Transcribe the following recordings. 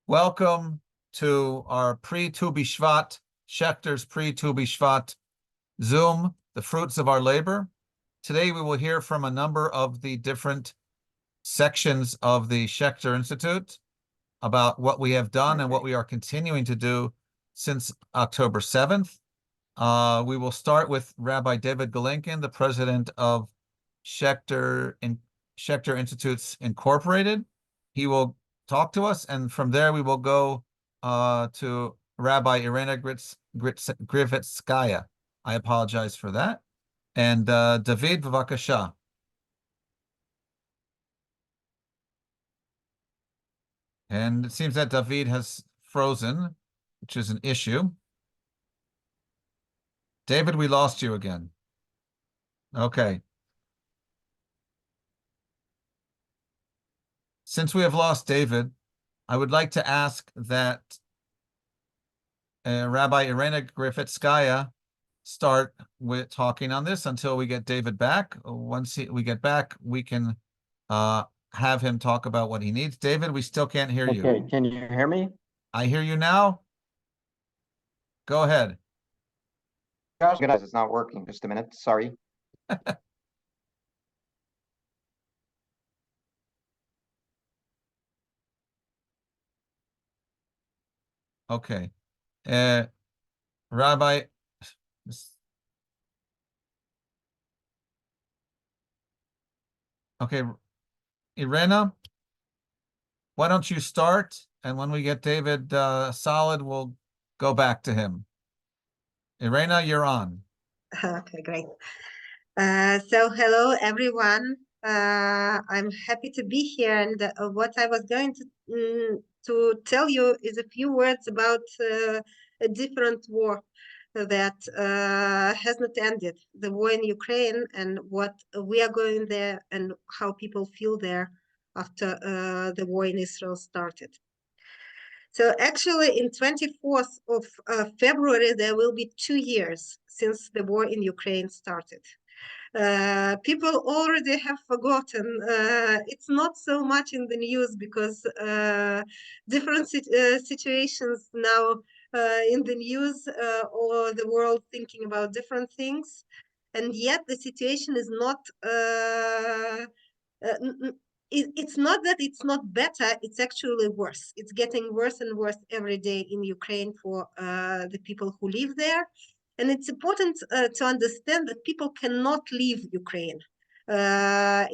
Welcome to our pre-Tu B'Shvat, Schechter's pre-Tu B'Shvat Zoom, The Fruits of Our Labor. Today we will hear from a number of the different sections of the Schechter Institute about what we have done and what we are continuing to do since October 7th. We will start with Rabbi David Galenkin, the president of Schechter Institutes Incorporated. He will talk to us, and from there we will go to Rabbi Irena Grivitskaya. I apologize for that. And David, b'vakasha. And it seems that David has frozen, which is an issue. David, we lost you again. Okay. Since we have lost David, I would like to ask that Rabbi Irena Grivitskaya start with talking on this until we get David back. Once we get back, we can have him talk about what he needs. David, we still can't hear you. Okay, can you hear me? I hear you now. Go ahead. Guys, it's not working. Just a minute. Sorry. Okay. Rabbi, okay, Irena, why don't you start? And when we get David solid, we'll go back to him. Irena, you're on. Okay, great. So hello, everyone. I'm happy to be here. And what I was going to tell you is a few words about a different war that has not ended, the war in Ukraine, and what we are going there and how people feel there after the war in Israel started. So actually, in 24th of February, there will be 2 years since the war in Ukraine started. People already have forgotten. It's not so much in the news because different situations now in the news or the world thinking about different things. And yet the situation is not it's not that it's not better, it's actually worse. It's getting worse and worse every day in Ukraine for the people who live there. And it's important to understand that people cannot leave Ukraine.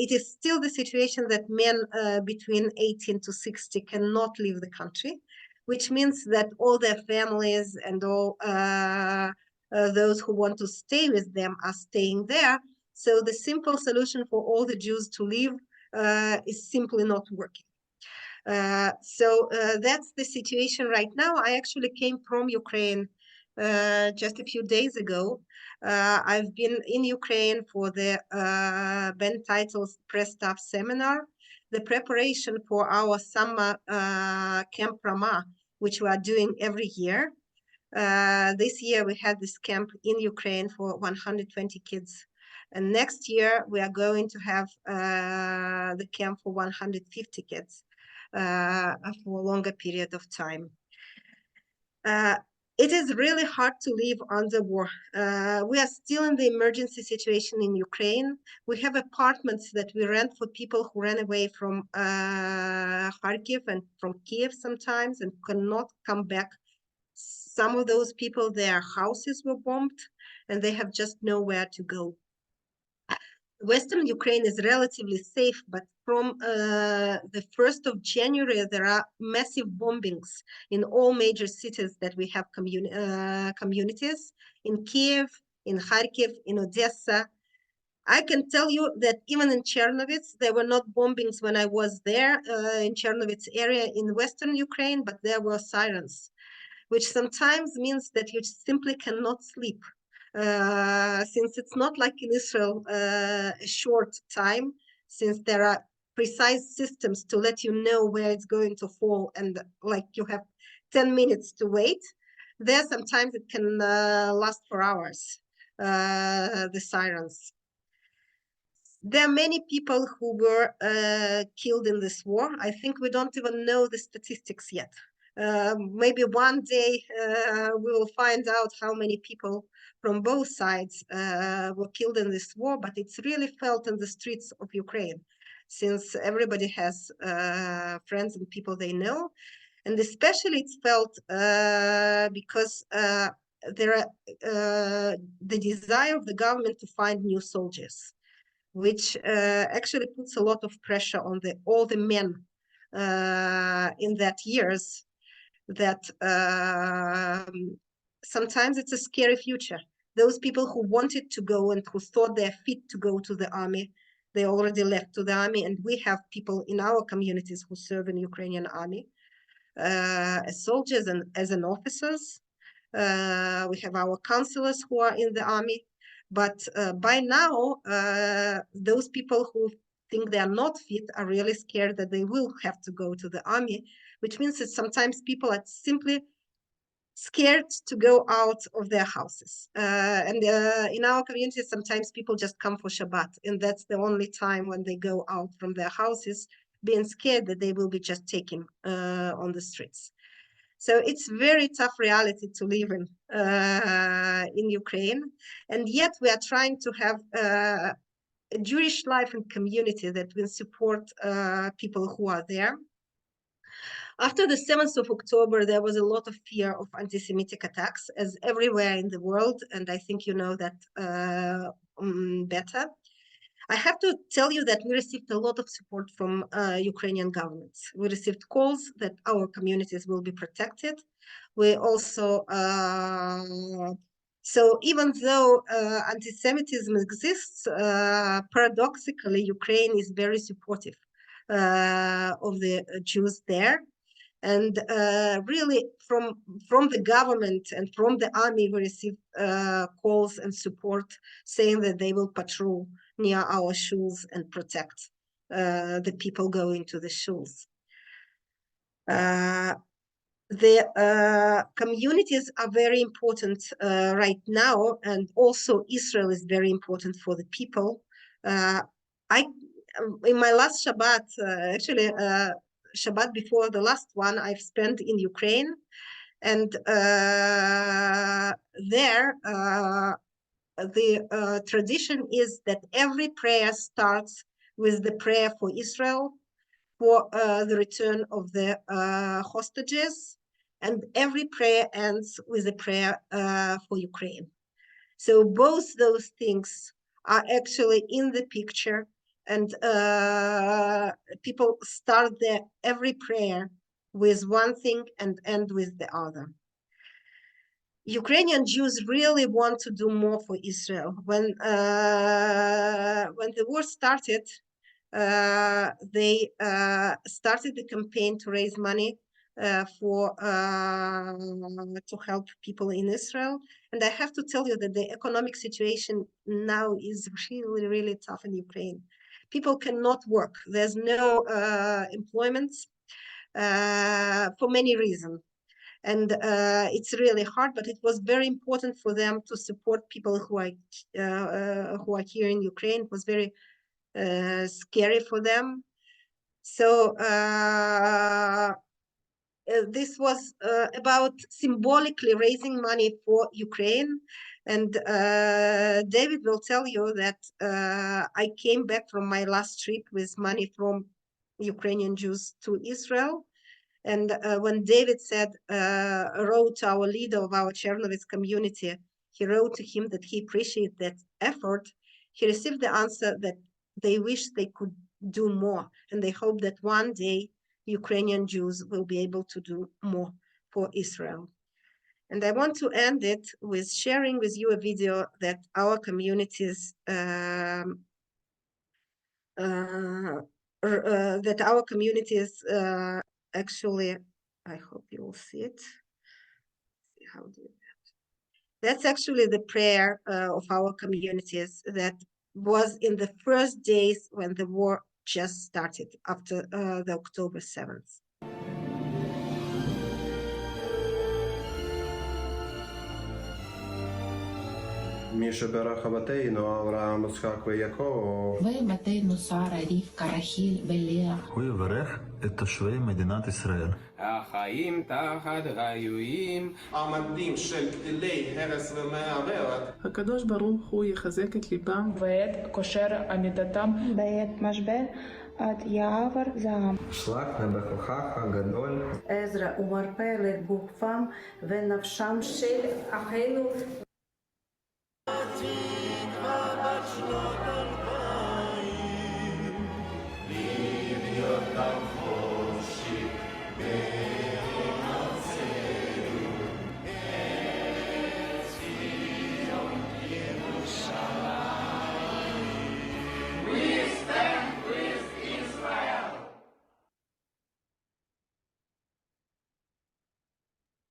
It is still the situation that men between 18 to 60 cannot leave the country, which means that all their families and all those who want to stay with them are staying there. So the simple solution for all the Jews to leave is simply not working. So that's the situation right now. I actually came from Ukraine just a few days ago. I've been in Ukraine for the Ben Title's Press Staff Seminar, the preparation for our summer Camp Rama, which we are doing every year. This year we had this camp in Ukraine for 120 kids. And next year we are going to have the camp for 150 kids for a longer period of time. It is really hard to live under war. We are still in the emergency situation in Ukraine. We have apartments that we rent for people who ran away from Kharkiv and from Kiev sometimes and cannot come back. Some of those people, their houses were bombed and they have just nowhere to go. Western Ukraine is relatively safe, but from the 1st of January, there are massive bombings in all major cities that we have communities, in Kiev, in Kharkiv, in Odessa. I can tell you that even in Chernovitz, there were not bombings when I was there in Chernovitz area in Western Ukraine, but there were sirens, which sometimes means that you simply cannot sleep. Since it's not like in Israel, a short time, since there are precise systems to let you know where it's going to fall and like you have 10 minutes to wait, there sometimes it can last for hours, the sirens. There are many people who were killed in this war. I think we don't even know the statistics yet. Maybe one day we will find out how many people from both sides were killed in this war, but it's really felt in the streets of Ukraine, since everybody has friends and people they know. And especially it's felt because there are the desire of the government to find new soldiers, which actually puts a lot of pressure on all the men in that years, that sometimes it's a scary future. Those people who wanted to go and who thought they're fit to go to the army, they already left to the army. And we have people in our communities who serve in Ukrainian army as soldiers and as an officers. We have our counselors who are in the army. But by now, those people who think they are not fit are really scared that they will have to go to the army, which means that sometimes people are simply scared to go out of their houses. And in our community, sometimes people just come for Shabbat, and that's the only time when they go out from their houses, being scared that they will be just taken on the streets. So it's very tough reality to live in Ukraine, and yet we are trying to have a Jewish life and community that will support people who are there. After the 7th of October, there was a lot of fear of anti-Semitic attacks, as everywhere in the world, and I think you know that better. I have to tell you that we received a lot of support from Ukrainian governments. We received calls that our communities will be protected. We also, so even though anti-Semitism exists, paradoxically, Ukraine is very supportive of the Jews there. And really, from the government and from the army, we received calls and support saying that they will patrol near our schools and protect the people going to the schools. The communities are very important right now, and also Israel is very important for the people. In my last Shabbat, actually, Shabbat before the last one, I've spent in Ukraine, and there the tradition is that every prayer starts with the prayer for Israel, for the return of the hostages, and every prayer ends with a prayer for Ukraine. So both those things are actually in the picture, and people start their every prayer with one thing and end with the other. Ukrainian Jews really want to do more for Israel. When the war started, they started the campaign to raise money to help people in Israel. And I have to tell you that the economic situation now is really, really tough in Ukraine. People cannot work. There's no employment for many reasons. And it's really hard, but it was very important for them to support people who are here in Ukraine. It was very scary for them. So this was about symbolically raising money for Ukraine. And David will tell you that I came back from my last trip with money from Ukrainian Jews to Israel. And when David wrote to our leader of our Chernovitz community, he wrote to him that he appreciated that effort. He received the answer that they wish they could do more, and they hope that one day Ukrainian Jews will be able to do more for Israel. And I want to end it with sharing with you a video that our communities actually, I hope you will see it. How do you? That's actually the prayer of our communities that was in the first days when the war just started after the October 7th. هو يبارك التشويه مدينة إسرائيل. החיים תחת היויים. המדים של גדילי הרס ומעברת. הקדוש ברוך הוא יחזק את ליבם ואת כושר עמידתם בעת משבר עד יעבר זעם. שלח נא בכוחך הגדול. עזרא ומרפא לגופם ונפשם של אחינו.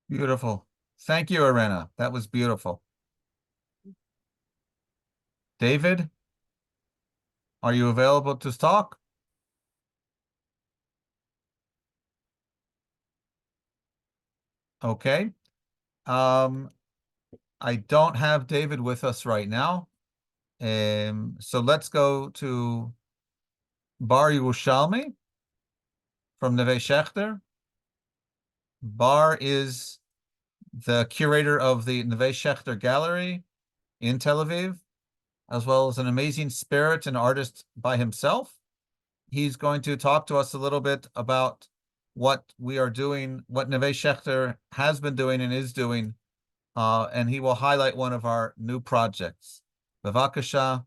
Beautiful. Thank you, Irena. That was beautiful. David, are you available to talk? Okay. I don't have David with us right now. So let's go to Bar Yerushalmi from Neve Schechter. Bar is the curator of the Neve Schechter Gallery in Tel Aviv, as well as an amazing spirit and artist by himself. He's going to talk to us a little bit about what we are doing, what Neve Schechter has been doing and is doing, and he will highlight one of our new projects. Bevakasha,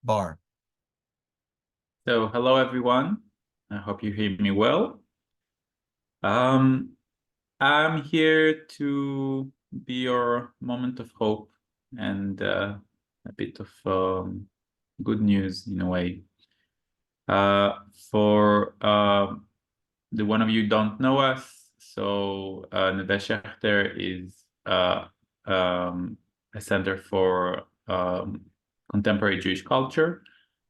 Bar. So, hello everyone. I hope you hear me well. I'm here to be your moment of hope and a bit of good news in a way. For the one of you don't know us, so Neve Schechter is a center for contemporary Jewish culture,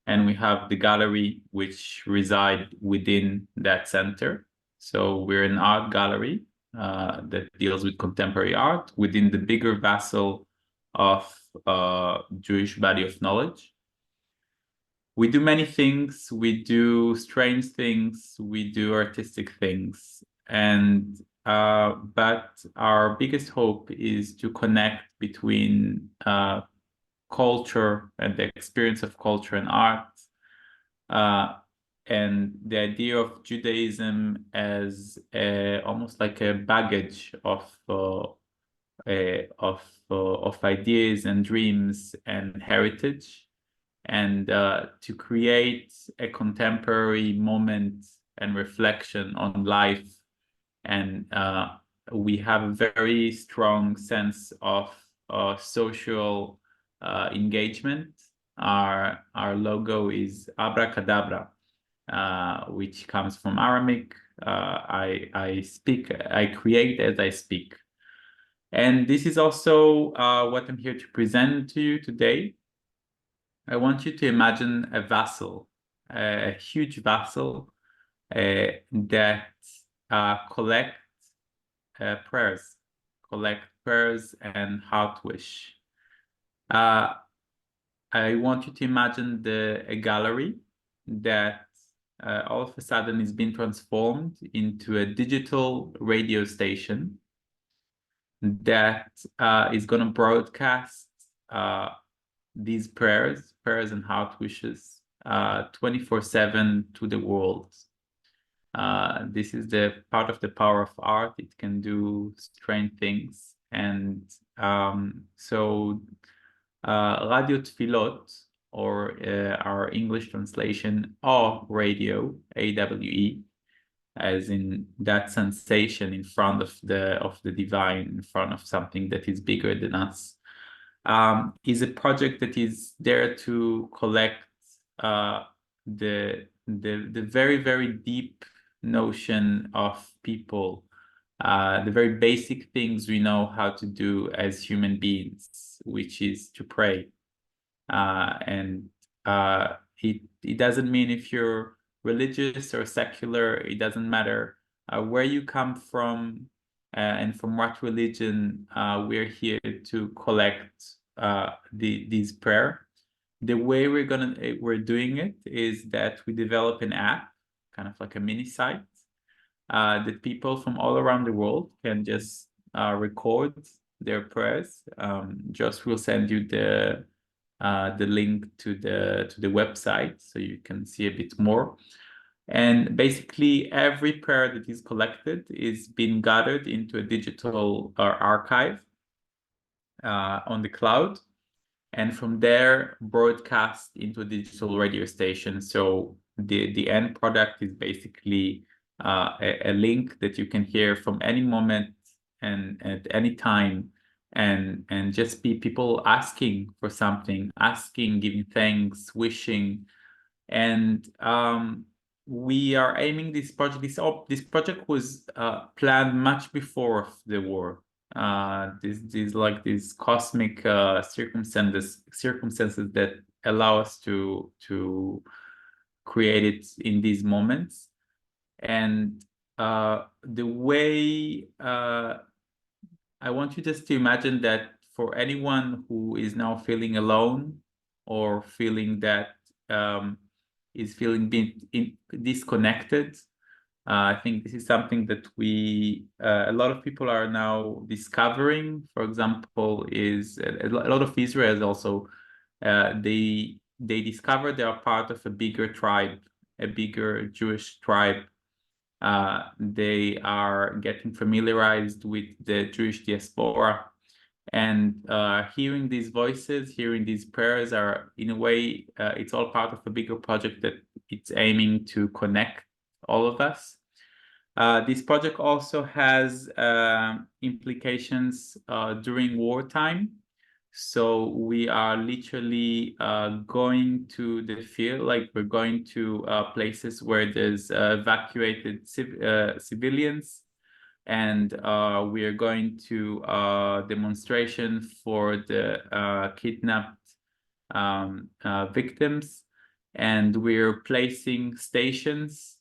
and we have the gallery which reside within that center. So we're an art gallery that deals with contemporary art within the bigger vessel of Jewish body of knowledge. We do many things. We do strange things. We do artistic things. And but our biggest hope is to connect between culture and the experience of culture and art, and the idea of Judaism as almost like a baggage of ideas and dreams and heritage, and to create a contemporary moment and reflection on life. And we have a very strong sense of social engagement. Our logo is Abracadabra, which comes from Aramaic. I create as I speak. And this is also what I'm here to present to you today. I want you to imagine a vessel, a huge vessel that collect prayers and heart wish. I want you to imagine a gallery that all of a sudden is being transformed into a digital radio station that is going to broadcast these prayers and heart wishes 24/7 to the world. This is the part of the power of art. It can do strange things. And so Radio Tfilot, or our English translation, or radio, AWE, as in that sensation in front of the divine, in front of something that is bigger than us, is a project that is there to collect the very, very deep notion of people, the very basic things we know how to do as human beings, which is to pray. And it doesn't mean if you're religious or secular, it doesn't matter where you come from and from what religion. We're here to collect these prayer. The way we're doing it is that we develop an app, kind of like a mini site, that people from all around the world can just record their prayers. Josh will send you the link to the website so you can see a bit more. And basically, every prayer that is collected is being gathered into a digital archive on the cloud, and from there broadcast into a digital radio station. So the end product is basically a link that you can hear from any moment and at any time, and just be people asking for something, asking, giving thanks, wishing. And we are aiming this project. This project was planned much before the war. These cosmic circumstances that allow us to create it in these moments. And the way I want you just to imagine that for anyone who is now feeling alone or feeling that is feeling disconnected, I think this is something that a lot of people are now discovering. For example, is a lot of Israelis also, they discover they are part of a bigger tribe, a bigger Jewish tribe. They are getting familiarized with the Jewish diaspora, and hearing these voices, hearing these prayers are, in a way, it's all part of a bigger project that it's aiming to connect all of us. This project also has implications during wartime. So we are literally going to the field, like we're going to places where there's evacuated civilians, and we are going to demonstration for the kidnapped victims, and we're placing stations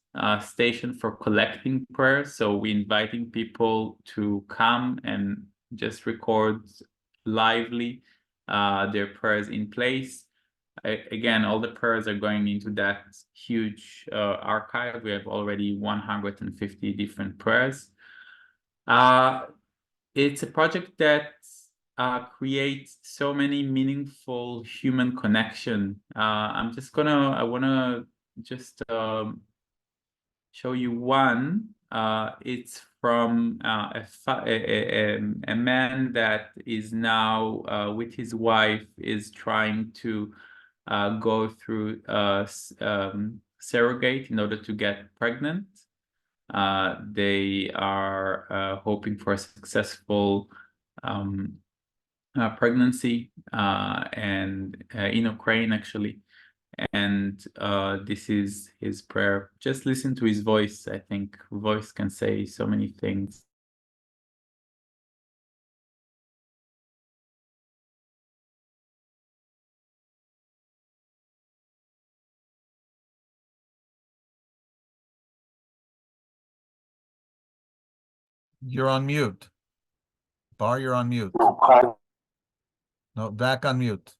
for collecting prayers. So we're inviting people to come and just record lively their prayers in place. Again, all the prayers are going into that huge archive. We have already 150 different prayers. It's a project that creates so many meaningful human connection. I want to just show you one. It's from a man that is now with his wife is trying to go through surrogate in order to get pregnant. They are hoping for a successful pregnancy and in Ukraine, actually. And this is his prayer. Just listen to his voice. I think voice can say so many things. You're on mute. Bar, you're on mute. No, back on mute.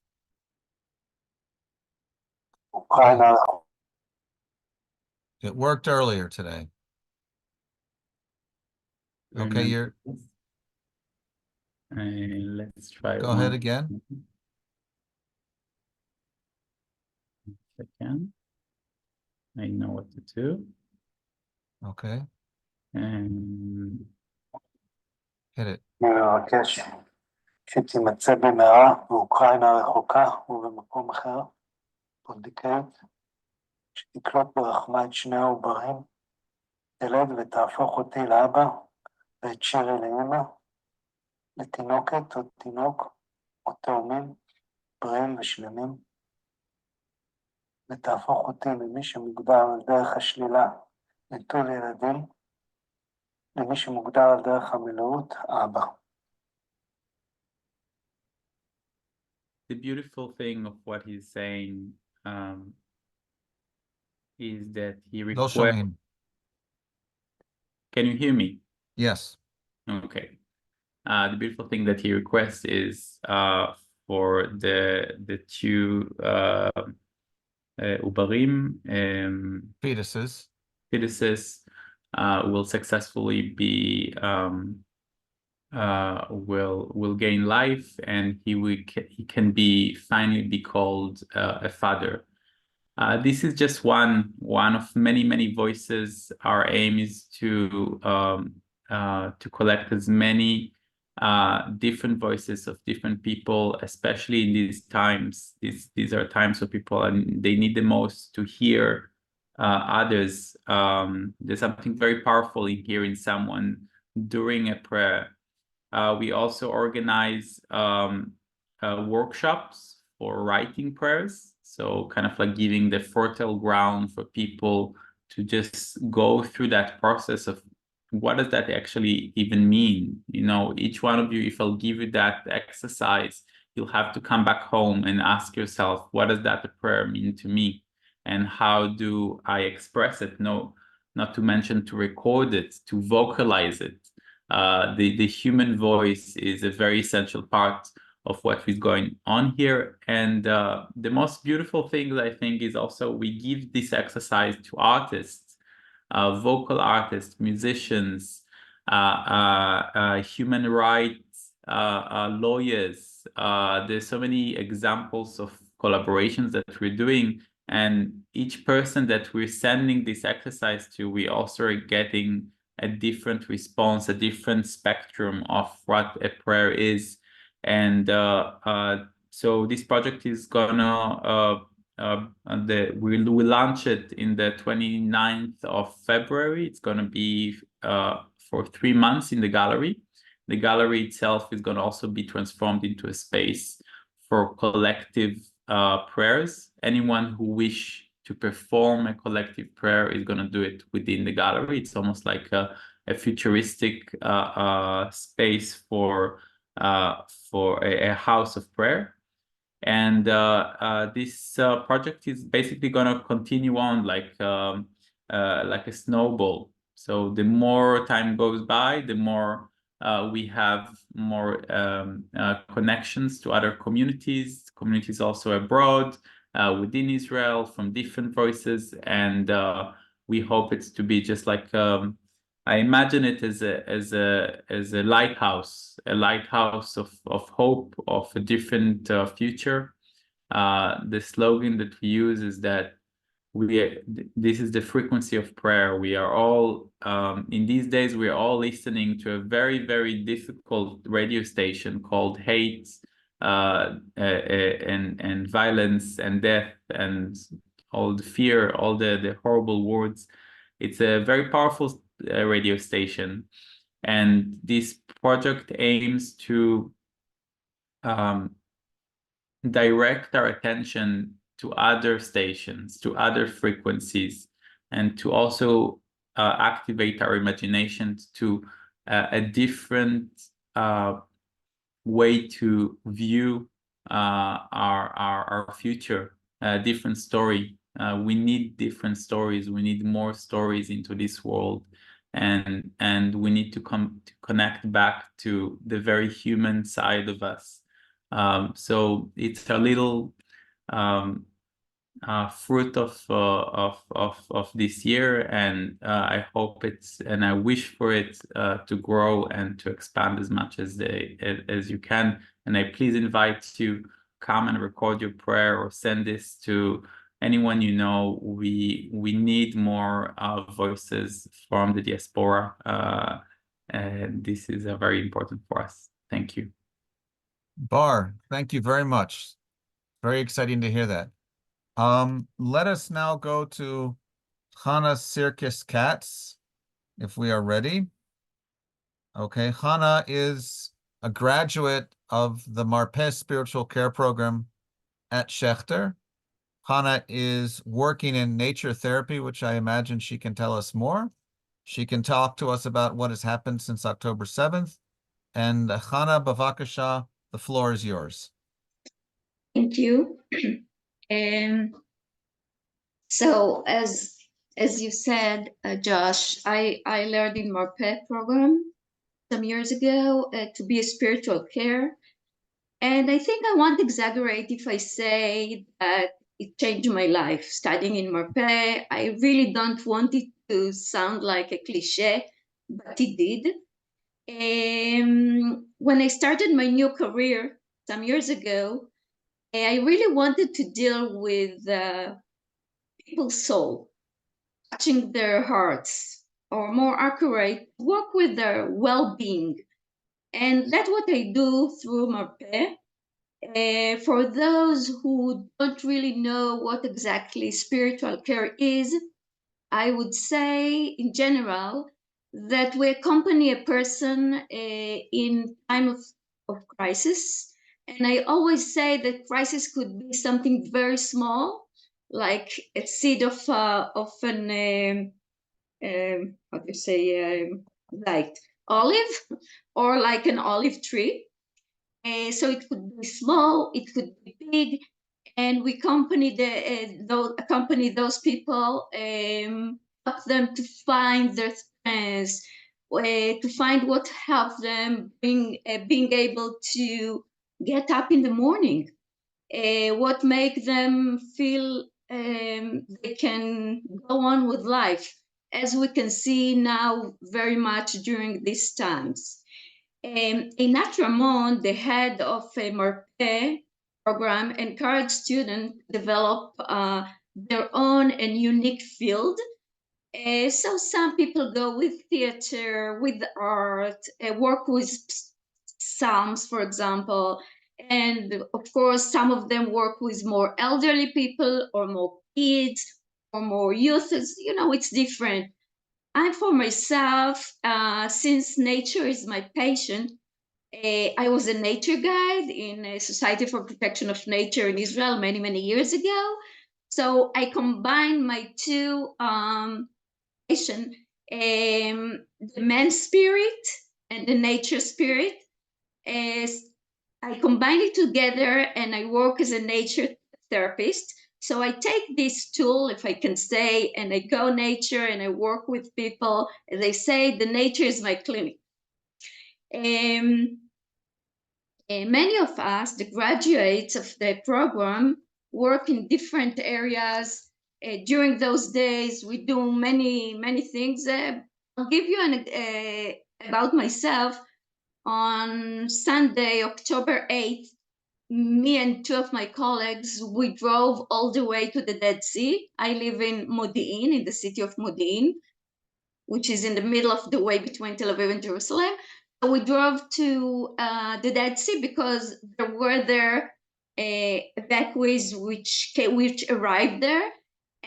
It worked earlier today. Okay, you're. Let's try. Go ahead again. Second. I know what to do. Okay. And hit it. מבקש שתימצא במהרה באוקראינה הרחוקה ובמקום אחר, פונדקאית, שתקלוט ברחמה את שני העוברים, תלד ותהפוך אותי לאבא ואת שירי לאמא, לתינוקת או תינוק או תאומים, בריאים ושלמים, ותהפוך אותי למי שמוגדר על דרך השלילה, נטול ילדים, למי שמוגדר על דרך המילאות, אבא. The beautiful thing of what he's saying is that he requests. Can you hear me? Yes. Okay. The beautiful thing that he requests is for the two ubarim, fetuses, will successfully be will gain life, and he can be finally be called a father. This is just one of many voices. Our aim is to collect as many different voices of different people, especially in these times. These are times where people they need the most to hear others. There's something very powerful in hearing someone during a prayer. We also organize workshops for writing prayers. So kind of like giving the fertile ground for people to just go through that process of what does that actually even mean? You know, each one of you, if I'll give you that exercise, you'll have to come back home and ask yourself, what does that prayer mean to me? And how do I express it? No, not to mention to record it, to vocalize it. The human voice is a very essential part of what is going on here. And the most beautiful thing I think is also we give this exercise to artists, vocal artists, musicians, human rights lawyers. There's so many examples of collaborations that we're doing, and each person that we're sending this exercise to, we also are getting a different response, a different spectrum of what a prayer is. And so this project is gonna we'll launch it in the 29th of February. It's gonna be for 3 months in the gallery. The gallery itself is gonna also be transformed into a space for collective prayers. Anyone who wish to perform a collective prayer is going to do it within the gallery. It's almost like a futuristic space for a house of prayer. And this project is basically going to continue on like a snowball. So the more time goes by, the more we have more connections to other communities also abroad, within Israel, from different voices, and we hope it's to be just like I imagine it as a lighthouse of hope, of a different future. The slogan that we use is that this is the frequency of prayer. We are all in these days we are all listening to a very difficult radio station called hate and violence and death and all the fear, all the horrible words. It's a very powerful radio station, and this project aims to direct our attention to other stations, to other frequencies, and to also activate our imaginations to a different way to view our future, a different story. We need different stories. We need more stories into this world, and we need to come to connect back to the very human side of us. So it's a little fruit of this year, and I hope and I wish for it to grow and to expand as much as you can. And I please invite you come and record your prayer or send this to anyone you know. We need more voices from the diaspora, and this is very important for us. Thank you. Bar, thank you very much. Very exciting to hear that. Let us now go to Hannah Sirkis-Katz, if we are ready. Okay, Hannah is a graduate of the Marpeh Spiritual Care Program at Schechter. Hannah is working in nature therapy, which I imagine she can tell us more. She can talk to us about what has happened since October 7th. And Hannah, bavakasha, the floor is yours. Thank you. So as you said, Josh, I learned in Marpeh program some years ago to be a spiritual care. And I think I won't exaggerate if I say that it changed my life. Studying in Marpet, I really don't want it to sound like a cliche, but it did. When I started my new career some years ago, I really wanted to deal with people's soul, touching their hearts, or more accurate, work with their well-being. And that's what I do through Marpet. For those who don't really know what exactly spiritual care is, I would say in general that we accompany a person in time of crisis. And I always say that crisis could be something very small, like a seed of an how do you say, like olive, or like an olive tree. So it could be small, it could be big, and we accompany those people, help them to find their strengths, to find what helps them being able to get up in the morning, what make them feel they can go on with life, as we can see now very much during these times. Einat Ramon, the head of a Marpet program, encouraged students to develop their own and unique field. So some people go with theater, with art, work with psalms, for example, and of course some of them work with more elderly people or more kids or more youth. It's different. I, for myself, since nature is my passion, I was a nature guide in a Society for Protection of Nature in Israel many, many years ago. So I combined my two passion, the man spirit and the nature spirit. As I combine it together and I work as a nature therapist. So I take this tool, if I can say, and I go nature and I work with people. As I say, the nature is my clinic. Many of us, the graduates of the program, work in different areas. During those days, we do many, many things. I'll give you about myself. On Sunday, October 8th, me and two of my colleagues, we drove all the way to the Dead Sea. I live in Modi'in, in the city of Modi'in, which is in the middle of the way between Tel Aviv and Jerusalem. So we drove to the Dead Sea because there were evacuees which arrived there.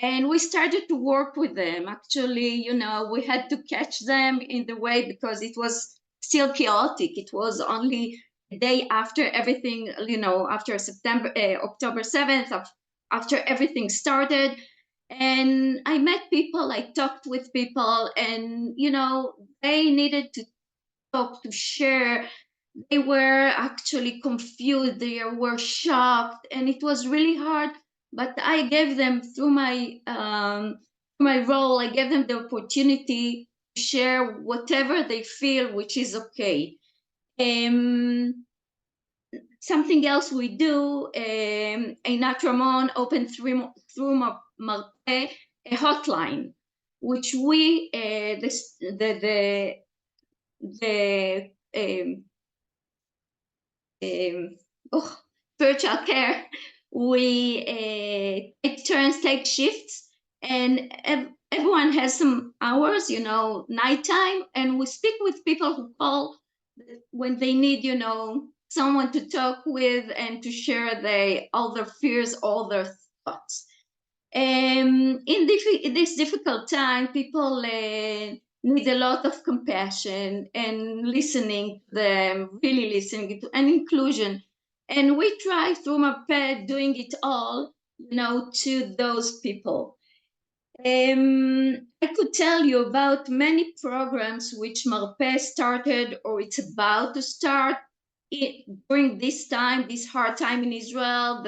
And we started to work with them. Actually, we had to catch them in the way because it was still chaotic. It was only a day after everything, after October 7th, after everything started. And I met people, I talked with people, and, they needed to talk, to share. They were actually confused, they were shocked, and it was really hard. But I gave them, through my role, I gave them the opportunity to share whatever they feel, which is okay. Something else we do, Einat Ramon opened through Marpet a hotline, which we, virtual care, we take turns, take shifts, and everyone has some hours, nighttime, and we speak with people who call when they need, someone to talk with and to share all their fears, all their thoughts. In this difficult time, people need a lot of compassion and listening to them, really listening to, and inclusion. And we try through Marpet doing it all, to those people. I could tell you about many programs which Marpet started or it's about to start during this time, this hard time in Israel,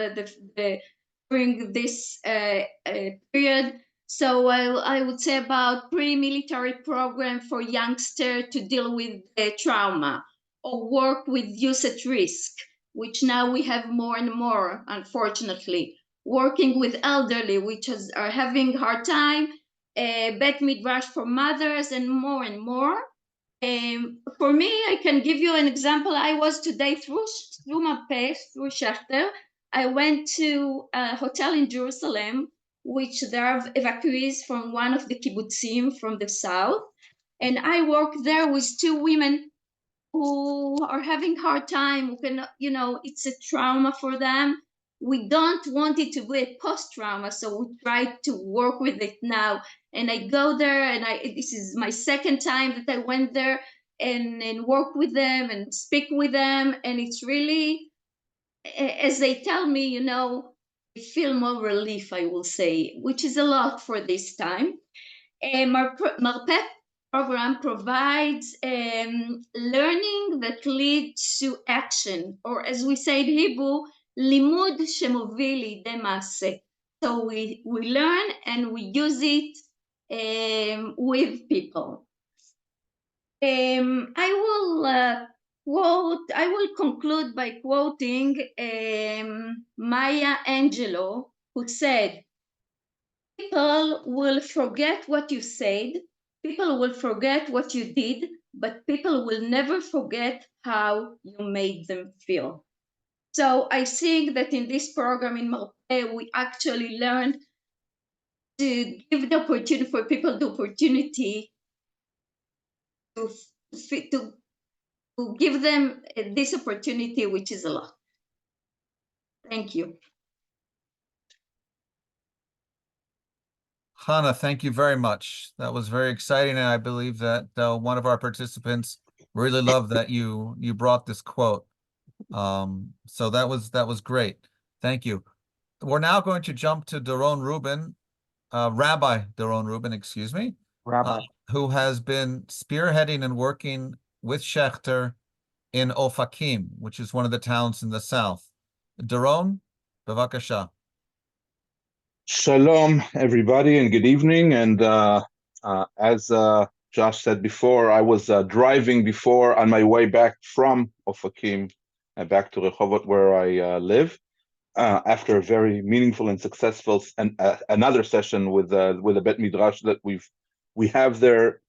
during this period. So I would say about pre-military program for youngsters to deal with trauma, or work with youth at risk, which now we have more and more, unfortunately, working with elderly, which are having hard time, Bet Midrash for mothers, and more and more. For me, I can give you an example. I was today through Mapes, through Schechter. I went to a hotel in Jerusalem, which there are evacuees from one of the kibbutzim from the south. And I worked there with two women who are having hard time, who can, it's a trauma for them. We don't want it to be a post-trauma, so we try to work with it now. And I go there, and this is my second time that I went there and work with them and speak with them. And it's really, as they tell me, I feel more relief, I will say, which is a lot for this time. Marpet program provides learning that leads to action, or as we say in Hebrew, limud shemovil lidei maaseh. So we learn and we use it with people. I will conclude by quoting Maya Angelou, who said, "People will forget what you said, people will forget what you did, but people will never forget how you made them feel." So I think that in this program in Marpet, we actually learned to give the opportunity for people the opportunity to give them this opportunity, which is a lot. Thank you. Hannah, thank you very much. That was very exciting, and I believe that one of our participants really loved that you brought this quote. So that was great. Thank you. We're now going to jump to Doron Rubin, Rabbi Doron Rubin, excuse me, who has been spearheading and working with Schechter in Ofakim, which is one of the towns in the south. Doron, bevakasha. Shalom, everybody, and good evening. And as Josh said before, I was driving before on my way back from Ofakim back to Rehovot, where I live, after a very meaningful and successful another session with a Bet Midrash that we have there.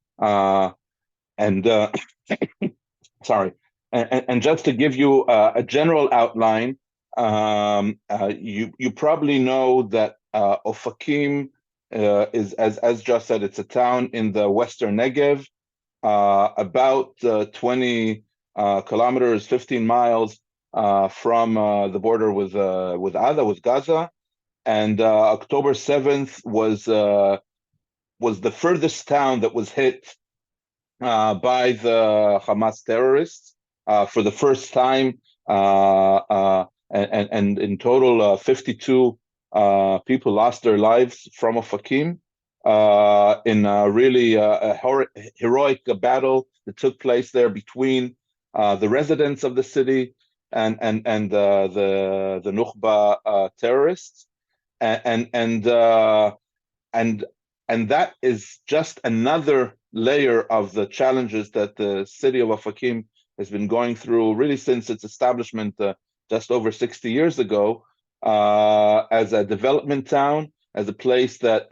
Sorry, and just to give you a general outline, you probably know that Ofakim is, as Josh said, it's a town in the western Negev, about 20 kilometers, 15 miles from the border with Gaza, and October 7th was the furthest town that was hit by the Hamas terrorists for the first time, and in total 52 people lost their lives from Ofakim in a really heroic battle that took place there between the residents of the city and the Nukhba terrorists, and that is just another layer of the challenges that the city of Ofakim has been going through really since its establishment just over 60 years ago, as a development town, as a place that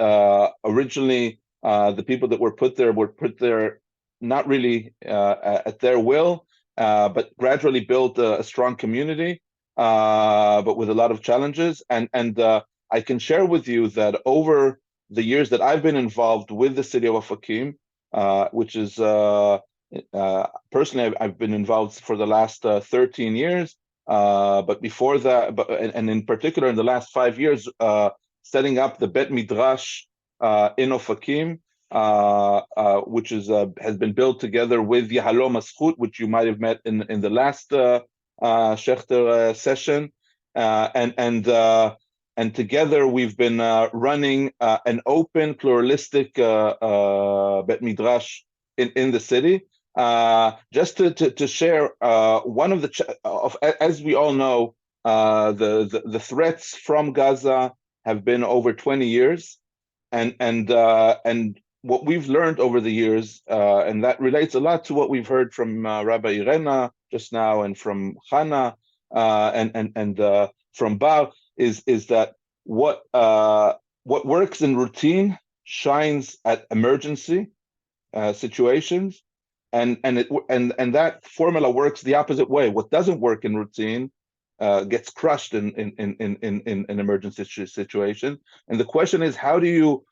originally the people that were put there not really at their will, but gradually built a strong community, but with a lot of challenges. And I can share with you that over the years that I've been involved with the city of Ofakim, which is personally I've been involved for the last 13 years, but before that, and in particular in the last 5 years, setting up the Bet Midrash in Ofakim, which has been built together with Yahalom Aschut, which you might have met in the last Schechter session, and together we've been running an open, pluralistic Bet Midrash in the city. Just to share, one of as we all know, the threats from Gaza have been over 20 years, and what we've learned over the years, and that relates a lot to what we've heard from Rabbi Irena just now, and from Hannah, and from Bar, is that what works in routine shines at emergency situations, and that formula works the opposite way. What doesn't work in routine gets crushed in an emergency situation. And the question is, how do you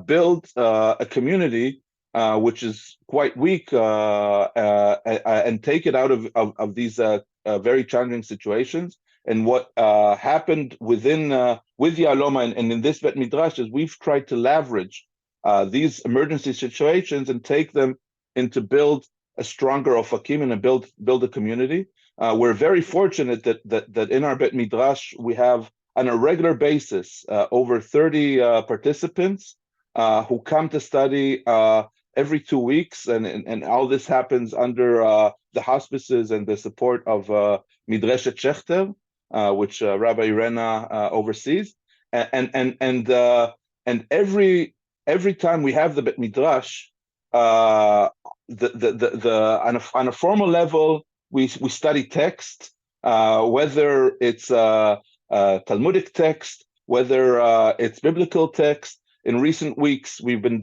build a community which is quite weak and take it out of these very challenging situations? And what happened with Yahloma and in this Bet Midrash is we've tried to leverage these emergency situations and take them into build a stronger Ofakim and build a community. We're very fortunate that in our Bet Midrash we have on a regular basis over 30 participants who come to study every 2 weeks, and all this happens under the auspices and the support of Midreshet Schechter, which Rabbi Irena oversees, and every time we have the Bet Midrash, on a formal level, we study text, whether it's Talmudic text, whether it's biblical text. In recent weeks, we've been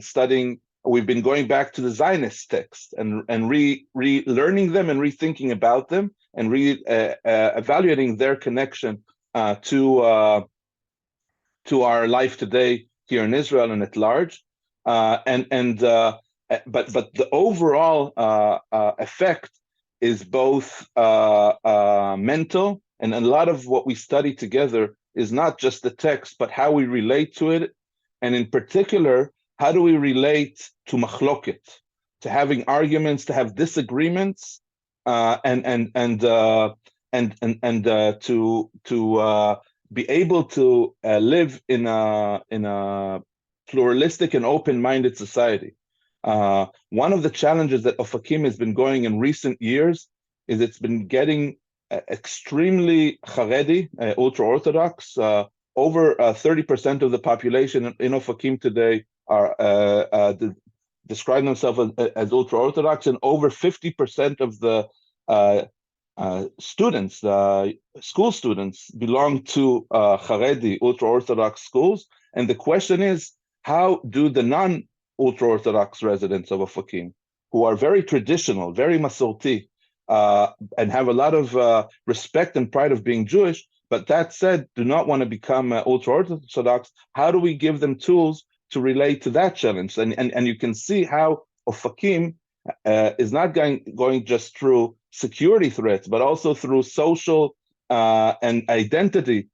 going back to the Zionist text and relearning them and rethinking about them and evaluating their connection to our life today here in Israel and at large. But the overall effect is both mental, and a lot of what we study together is not just the text, but how we relate to it, and in particular, how do we relate to machloket, to having arguments, to have disagreements, and to be able to live in a pluralistic and open-minded society. One of the challenges that Ofakim has been going in recent years is it's been getting extremely Haredi, ultra-Orthodox. Over 30% of the population in Ofakim today are describe themselves as ultra-Orthodox, and over 50% of the students, school students, belong to Haredi, ultra-Orthodox schools. And the question is, how do the non-ultra-Orthodox residents of Ofakim, who are very traditional, very Masorti, and have a lot of respect and pride of being Jewish, but that said, do not want to become ultra-Orthodox, how do we give them tools to relate to that challenge? And you can see how Ofakim is not going just through security threats, but also through social and identity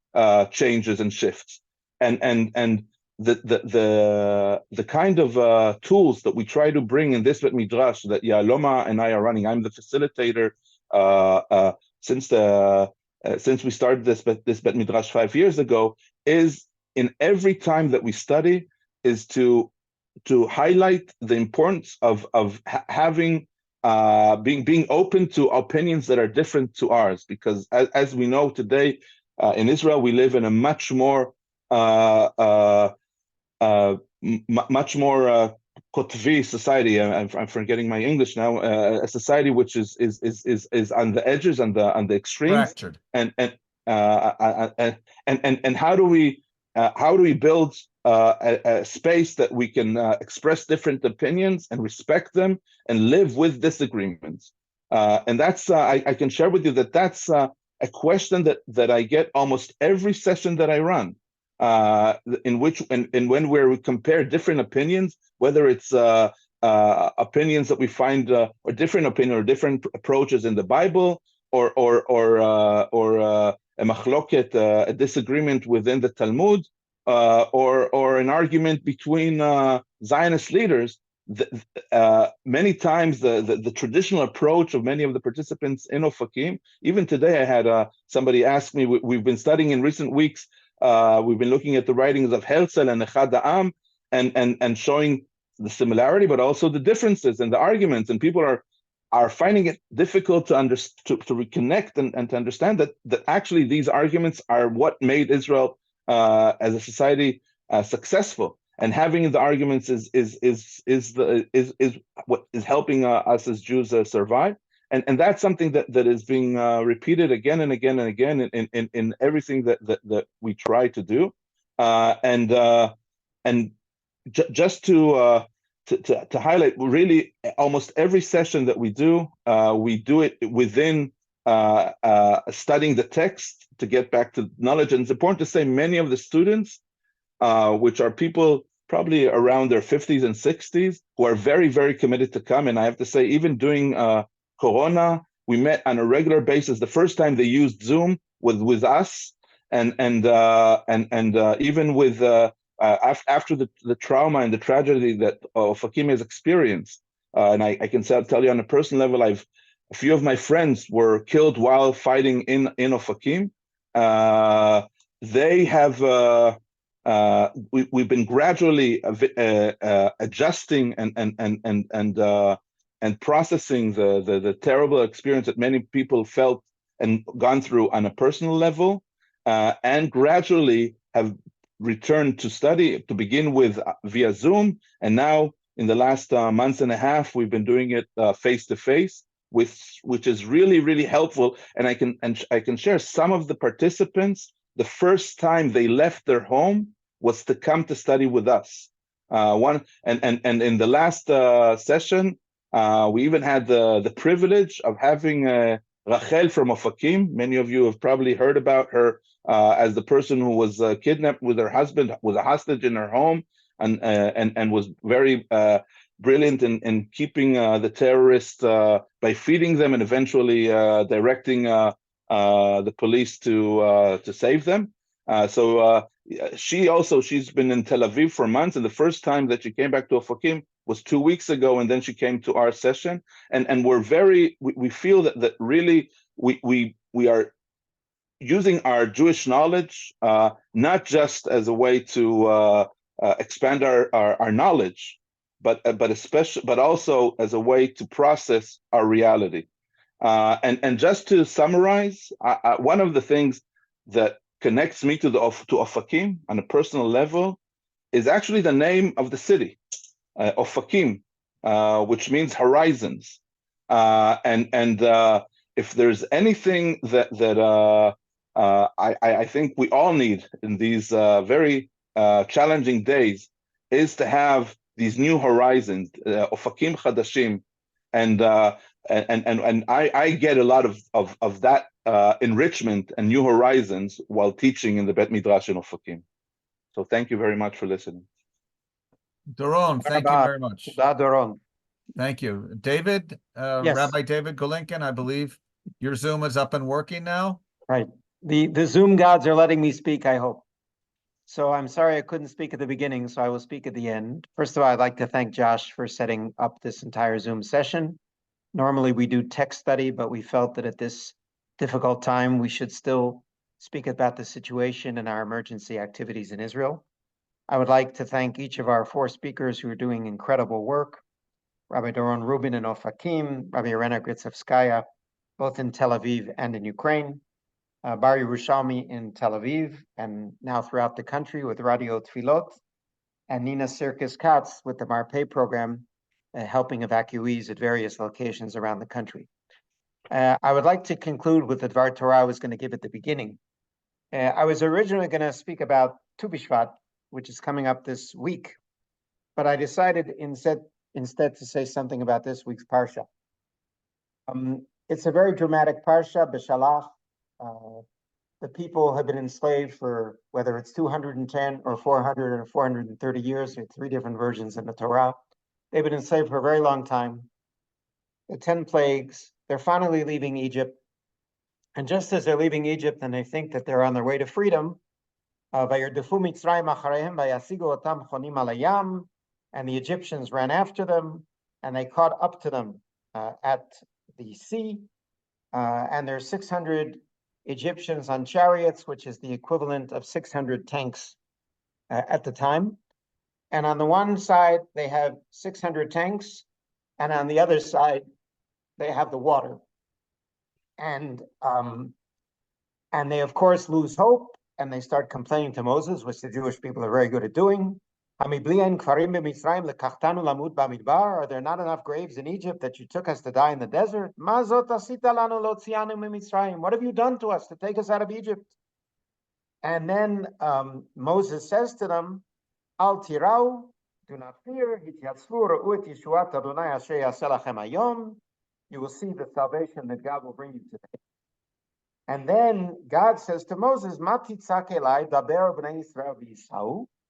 changes and shifts. And the kind of tools that we try to bring in this Bet Midrash that Yahloma and I are running, I'm the facilitator since we started this Bet Midrash 5 years ago, is in every time that we study, is to highlight the importance of having being open to opinions that are different to ours, because as we know today in Israel, we live in a much more Kotvi society. I'm forgetting my English now. A society which is on the edges, on the extremes. Fractured. And how do we build a space that we can express different opinions and respect them and live with disagreements? And that's I can share with you that that's a question that I get almost every session that I run. In which and when we compare different opinions, whether it's opinions that we find or different opinion or different approaches in the Bible, or a machloket, a disagreement within the Talmud, or an argument between Zionist leaders. Many times the traditional approach of many of the participants in Ofakim, even today I had somebody ask me, we've been studying in recent weeks, we've been looking at the writings of Herzl and Echad Ha'am and showing the similarity, but also the differences and the arguments, and people are finding it difficult to reconnect and to understand that actually these arguments are what made Israel as a society successful, and having the arguments is what is helping us as Jews survive, and that's something that is being repeated again and again and again in everything that we try to do. And just to highlight, really, almost every session that we do it within studying the text to get back to knowledge. And it's important to say many of the students, which are people probably around their 50s and 60s, who are very, very committed to come. And I have to say, even during Corona, we met on a regular basis. The first time they used Zoom with us, and even with after the trauma and the tragedy that Ofakim has experienced, and I can tell you on a personal level, a few of my friends were killed while fighting in Ofakim. They have we've been gradually adjusting and processing the terrible experience that many people felt and gone through on a personal level, and gradually have returned to study, to begin with via Zoom, and now in the last month and a half we've been doing it face to face, which is really, really helpful. And I can share some of the participants, the first time they left their home was to come to study with us. And in the last session, we even had the privilege of having Rachel from Ofakim. Many of you have probably heard about her as the person who was kidnapped with her husband, was a hostage in her home, and was very brilliant in keeping the terrorists by feeding them and eventually directing the police to save them. She's been in Tel Aviv for months, and the first time that she came back to Ofakim was 2 weeks ago, and then she came to our session, and we feel that really we are using our Jewish knowledge not just as a way to expand our knowledge, but also as a way to process our reality. And just to summarize, one of the things that connects me to Ofakim on a personal level is actually the name of the city, Ofakim, which means horizons. And if there's anything that I think we all need in these very challenging days, is to have these new horizons, Ofakim Chadashim, and I get a lot of that enrichment and new horizons while teaching in the Bet Midrash in Ofakim. So thank you very much for listening. Doron, thank you very much. Doron. Thank you. David, Yes. Rabbi David Golinkin, I believe your Zoom is up and working now. Right. The Zoom gods are letting me speak, I hope. So I'm sorry I couldn't speak at the beginning, so I will speak at the end. First of all, I'd like to thank Josh for setting up this entire Zoom session. Normally we do text study, but we felt that at this difficult time, we should still speak about the situation and our emergency activities in Israel. I would like to thank each of our 4 speakers who are doing incredible work. Rabbi Doron Rubin in Ofakim, Rabbi Irena Gritsevskaya, both in Tel Aviv and in Ukraine, Bar Yerushalmi in Tel Aviv, and now throughout the country with Radio Tfilot, and Nina Sirkis-Katz with the Marpei program, helping evacuees at various locations around the country. I would like to conclude with the Dvar Torah I was going to give at the beginning. I was originally going to speak about Tu B'Shvat, which is coming up this week, but I decided instead to say something about this week's Parsha. It's a very dramatic Parsha, B'Shalach. The people have been enslaved for whether it's 210 or 400 or 430 years. There are 3 different versions in the Torah. They've been enslaved for a very long time. The 10 plagues, they're finally leaving Egypt. And just as they're leaving Egypt and they think that they're on their way to freedom, and the Egyptians ran after them and they caught up to them at the sea. And there's 600 Egyptians on chariots, which is the equivalent of 600 tanks at the time. And on the one side, they have 600 tanks, and on the other side, they have the water. And they, of course, lose hope, and they start complaining to Moses, which the Jewish people are very good at doing. Are there not enough graves in Egypt that you took us to die in the desert? What have you done to us to take us out of Egypt? And then Moses says to them, Al tirau, do not fear. You will see the salvation that God will bring you today. And then God says to Moses,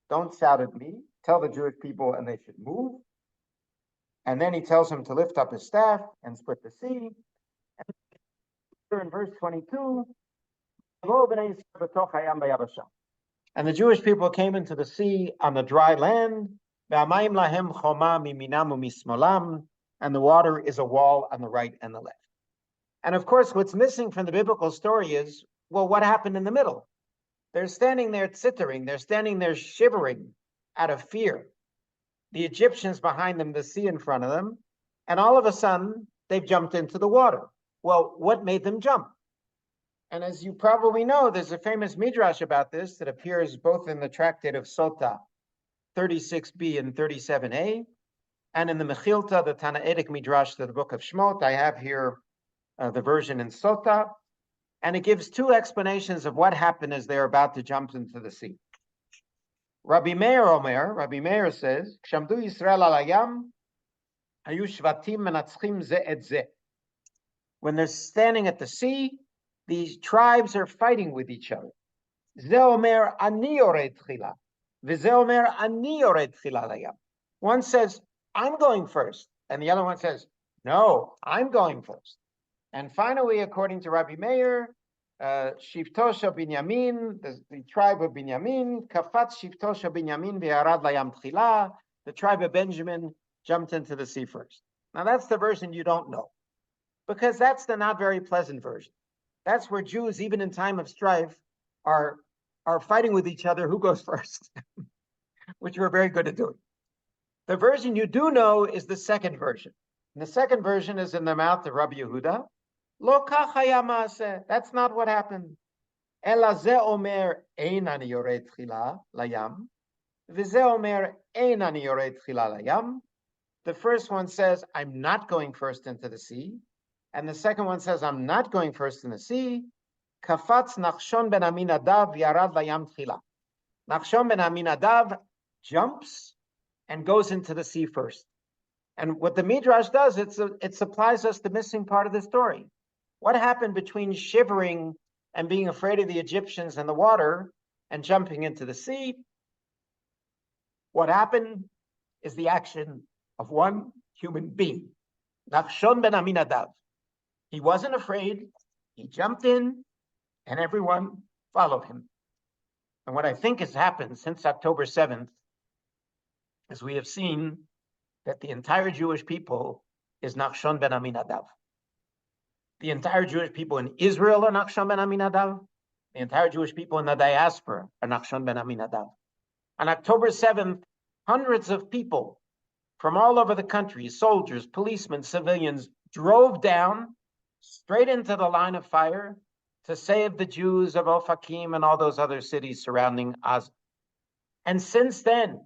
don't shout at me. Tell the Jewish people and they should move. And then he tells him to lift up his staff and split the sea. And in verse 22, and the Jewish people came into the sea on the dry land, and the water is a wall on the right and the left. And of course, what's missing from the biblical story is, well, what happened in the middle? They're standing there tsittering, they're standing there shivering out of fear. The Egyptians behind them, the sea in front of them, and all of a sudden, they've jumped into the water. Well, what made them jump? And as you probably know, there's a famous midrash about this that appears both in the tractate of Sota, 36b and 37a, and in the Mechilta, the Tannaitic midrash to the book of Shmot. I have here the version in Sota, and it gives two explanations of what happened as they're about to jump into the sea. Rabbi Meir says, Kshamdu Yisrael alayam, hayu shvatim menatzchim ze et ze. When they're standing at the sea, these tribes are fighting with each other. Ze omer ani yored tchila, v'ze omer ani yored tchila layam. One says, I'm going first, and the other one says, no, I'm going first. And finally, according to Rabbi Meir, Shiftosha Binyamin, the tribe of Binyamin, Kafat Shiftosha Binyamin ve'arad layam tchila, the tribe of Benjamin jumped into the sea first. Now that's the version you don't know, because that's the not very pleasant version. That's where Jews, even in time of strife, are fighting with each other who goes first, which we're very good at doing. The version you do know is the second version. And the second version is in the mouth of Rabbi Yehuda. Lo kach haya ma'aseh. That's not what happened. Ela ze omer ein ani yored tchila layam, v'ze omer ein ani yored tchila layam. The first one says, I'm not going first into the sea. And the second one says, I'm not going first in the sea. Kafatz Nachshon ben Aminadav yarad layam tchila. Nachshon ben Aminadav jumps and goes into the sea first. And what the Midrash does, it supplies us the missing part of the story. What happened between shivering and being afraid of the Egyptians and the water and jumping into the sea? What happened is the action of one human being, Nachshon ben Aminadav. He wasn't afraid, he jumped in, and everyone followed him. And what I think has happened since October 7th is we have seen that the entire Jewish people is Nachshon ben Aminadav. The entire Jewish people in Israel are Nachshon ben Aminadav. The entire Jewish people in the diaspora are Nachshon ben Aminadav. On October 7th, hundreds of people from all over the country, soldiers, policemen, civilians, drove down straight into the line of fire to save the Jews of Ofakim and all those other cities surrounding Gaza. And since then,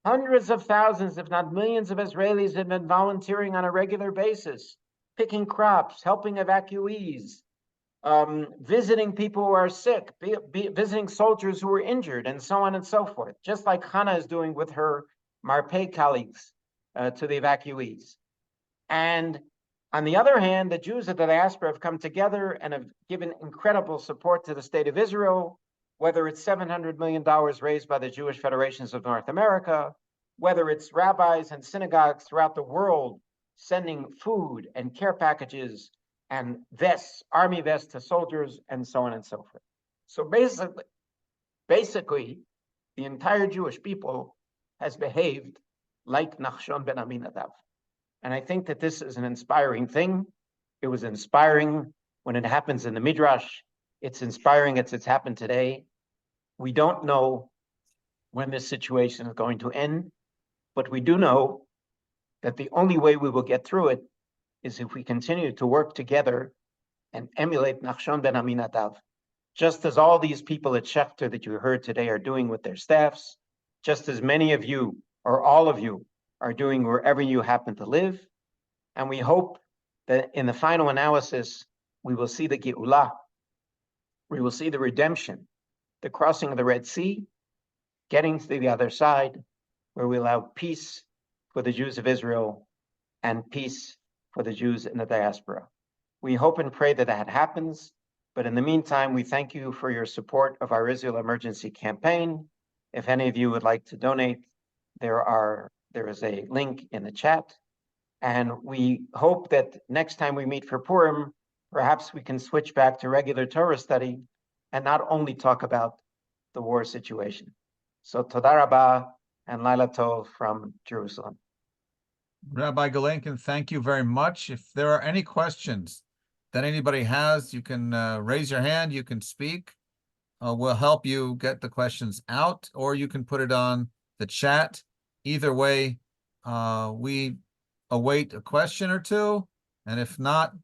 hundreds of thousands, if not millions of Israelis have been volunteering on a regular basis, picking crops, helping evacuees, visiting people who are sick, visiting soldiers who were injured, and so on and so forth, just like Hannah is doing with her Marpei colleagues to the evacuees. And on the other hand, the Jews of the diaspora have come together and have given incredible support to the state of Israel, whether it's $700 million raised by the Jewish Federations of North America, whether it's rabbis and synagogues throughout the world sending food and care packages and vests, army vests to soldiers, and so on and so forth. So basically, the entire Jewish people has behaved like Nachshon ben Aminadav. And I think that this is an inspiring thing. It was inspiring when it happens in the Midrash. It's inspiring as it's happened today. We don't know when this situation is going to end, but we do know that the only way we will get through it is if we continue to work together and emulate Nachshon ben Aminadav, just as all these people at Schechter that you heard today are doing with their staffs, just as many of you or all of you are doing wherever you happen to live. And we hope that in the final analysis, we will see the Geulah, we will see the redemption the crossing of the Red Sea, getting to the other side, where we allow peace for the Jews of Israel and peace for the Jews in the diaspora. We hope and pray that that happens, but in the meantime, we thank you for your support of our Israel Emergency Campaign. If any of you would like to donate, there is a link in the chat. And we hope that next time we meet for Purim, perhaps we can switch back to regular Torah study and not only talk about the war situation. So Toda Rabah and Laila Tov from Jerusalem. Rabbi Galenkin, thank you very much. If there are any questions that anybody has, you can raise your hand, you can speak. We'll help you get the questions out, or you can put it on the chat. Either way, we await a question or two, and if not,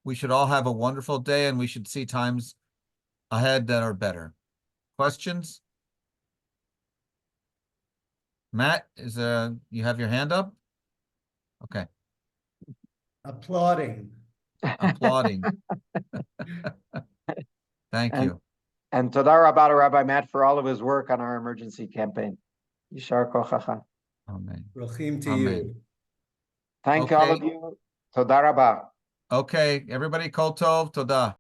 we should all have a wonderful day, and we should see times ahead that are better. Questions? Matt, you have your hand up? Okay. Applauding. Applauding. Thank you. And Toda Rabah to Rabbi Matt for all of his work on our emergency campaign. Yishar kochacha. Amen. Rochim to Amen. you. Thank all of you. Toda Rabah. Okay, everybody, Kol Tov, Toda.